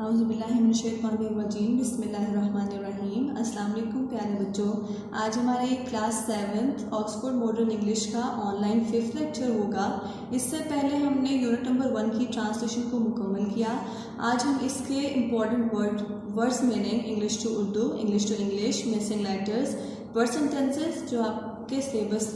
औज़ुबिल्लाहिमिनश्शैतानिर्रजीम बिस्मिल्लाहिर्रहमानिर्रहीम। अस्सलाम वालेकुम प्यारे बच्चों, आज हमारा एक class 7th Oxford modern English का ऑनलाइन 5th लेक्चर होगा। इससे पहले हमने यूनिट नंबर 1 की ट्रांसलेशन को मुकम्मल किया। आज हम इसके important words meaning, English to Urdu, English to English, missing letters, word sentences जो आपके सिलेबस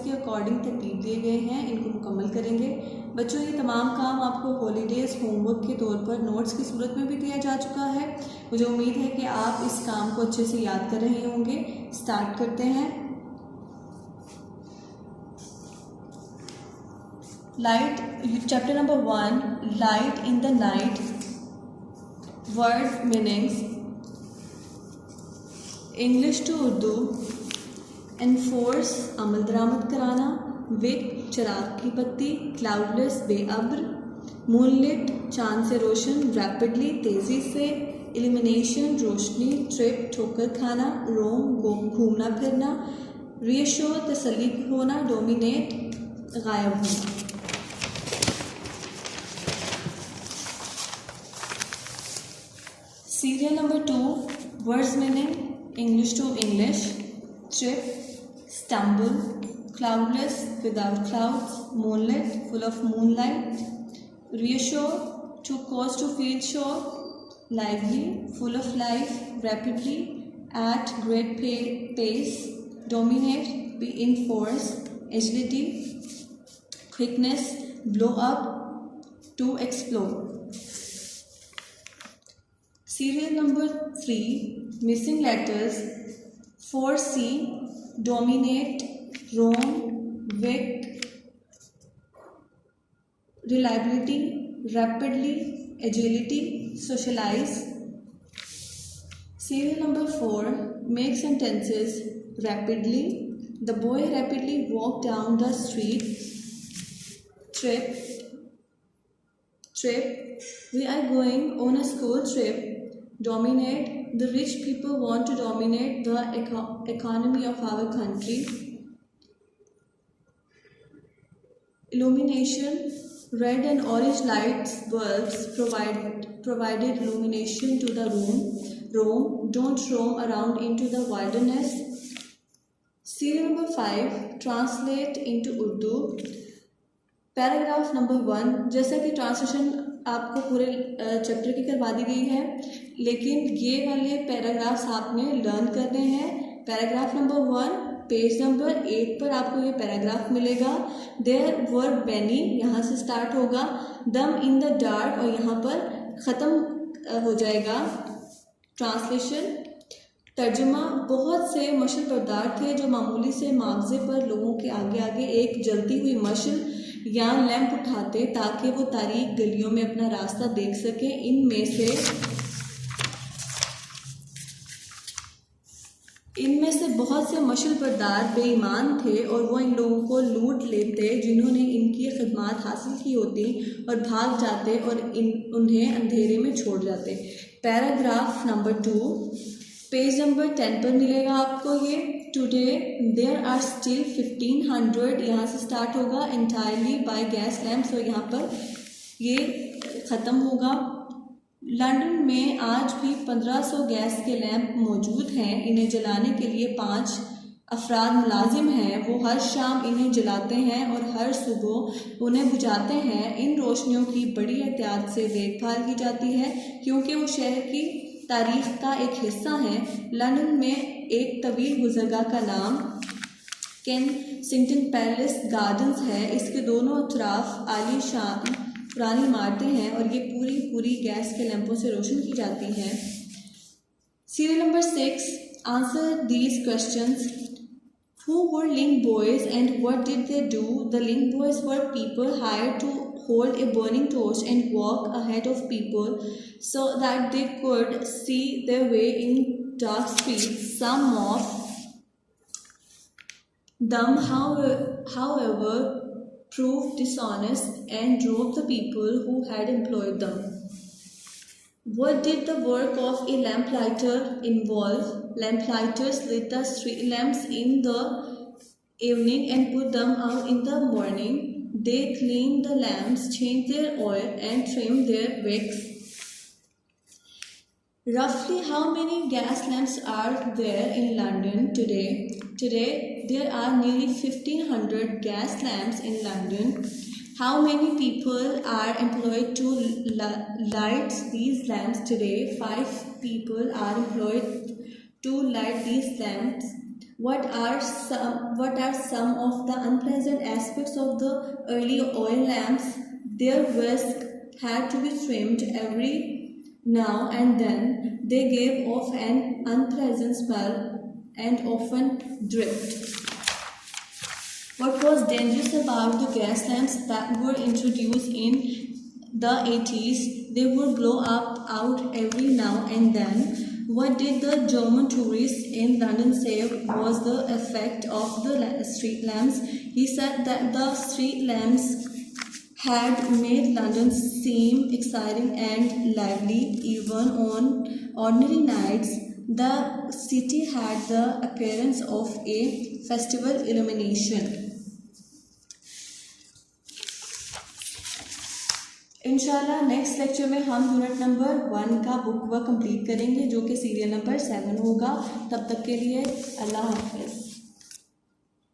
के अकॉर्डिंग तरतीब दिए गए हैं, इनको मुकम्मल करेंगे। बच्चों, ये तमाम काम आपको हॉलीडेज़ होमवर्क के तौर पर नोट्स की सूरत में भी दिया जा चुका है। मुझे उम्मीद है कि आप इस काम को अच्छे से याद कर रहे होंगे। स्टार्ट करते हैं। Light, chapter number 1, light in the night. Word meanings, English to Urdu, enforce अमल दरामद कराना, विक चिराग की बत्ती, क्लाउडलेस बेअब्र, मूनलिट चांद से रोशन, रैपिडली तेज़ी से, इल्यूमिनेशन रोशनी, ट्रिप ठोकर खाना, रोम घूमना फिरना, रीअश्योर तसल्ली होना, डोमिनेट गायब होना। Serial number 2, words meaning, English to English, trip stumble, cloudless without clouds, moonlit full of moonlight, reassure to cause to feel sure, lively full of life, rapidly at great pace, dominate be in force, agility quickness, blow up to explode. Serial number 3, missing letters, foresee, dominate, roam, wick, reliability, rapidly, agility, socialize. Serial number 4, make sentences rapidly. The boy rapidly walked down the street. Trip, we are going on a school trip. Dominate, the rich people want to dominate the economy of our country. Illumination, red and orange lights bulbs provided illumination to the room. Roam, don't roam around into the wilderness. Serial number 5, translate into Urdu. Paragraph number 1, जैसा कि translation आपको पूरे chapter की करवा दी गई है, लेकिन ये वाले पैराग्राफ्स आपने लर्न करने हैं। पैराग्राफ नंबर 1, पेज नंबर 8 पर आपको ये पैराग्राफ मिलेगा। देयर वर मैनी, यहाँ से स्टार्ट होगा, दम इन द डार्क, और यहाँ पर ख़त्म हो जाएगा। ट्रांसलेशन, तर्जुमा, बहुत से मशल बरदार थे जो मामूली से मुआवजे पर लोगों के आगे आगे एक जलती हुई मशल या लैंप उठाते ताकि वो तारीक गलियों में अपना रास्ता देख सके। इनमें से बहुत से मशल बरदार बेईमान थे और वो इन लोगों को लूट लेते जिन्होंने इनकी खिदमत हासिल की होती, और भाग जाते और उन्हें अंधेरे में छोड़ जाते। पैराग्राफ नंबर 2, पेज नंबर 10 पर मिलेगा आपको ये। टुडे देयर आर स्टिल 1500, यहाँ से स्टार्ट होगा, एंटायरली बाय गैस लैम्प्स, और यहाँ पर ये ख़त्म होगा। लंदन में आज भी 1500 गैस के लैंप मौजूद हैं। इन्हें जलाने के लिए 5 अफराद मुलाजिम हैं। वो हर शाम इन्हें जलाते हैं और हर सुबह उन्हें बुझाते हैं। इन रोशनियों की बड़ी एहतियात से देखभाल की जाती है क्योंकि वो शहर की तारीख का एक हिस्सा है। लंदन में एक तवील गुज़रगाह का नाम केनसिंगटन पैलेस गार्डन्स है। इसके दोनों अतराफ आलीशान पुरानी इमारतें हैं और ये पूरी गैस के लैंपों से रोशन की जाती हैं। Serial number 6, answer these questions. Who were link boys and what did they do? The link boys were people hired to hold a burning torch and walk ahead of people so that they could see their way in dark streets. Some of them, however, proved dishonest and drove the people who had employed them. What did the work of a lamplighter involve? Lamplighters lit the street lamps in the evening and put them out in the morning. They cleaned the lamps, changed their oil, and trimmed their wicks. Roughly how many gas lamps are there in London today? Today, there are nearly 1500 gas lamps in London. How many people are employed to light these lamps today? 5 people are employed to light these lamps. What are some of the unpleasant aspects of the early oil lamps? Their whisk had to be trimmed every now and then. They gave off an unpleasant smell and often dripped. What was dangerous about the gas lamps that were introduced in the 80s? They would blow up out every now and then. What did the German tourist in London say was the effect of the street lamps? He said that the street lamps had made London seem exciting and lively. Even on ordinary nights, the city had the appearance of a festival illumination. इंशाल्लाह next lecture में हम unit number 1 का book work complete करेंगे जो कि serial number 7 होगा। तब तक के लिए अल्लाह हाफ़िज़।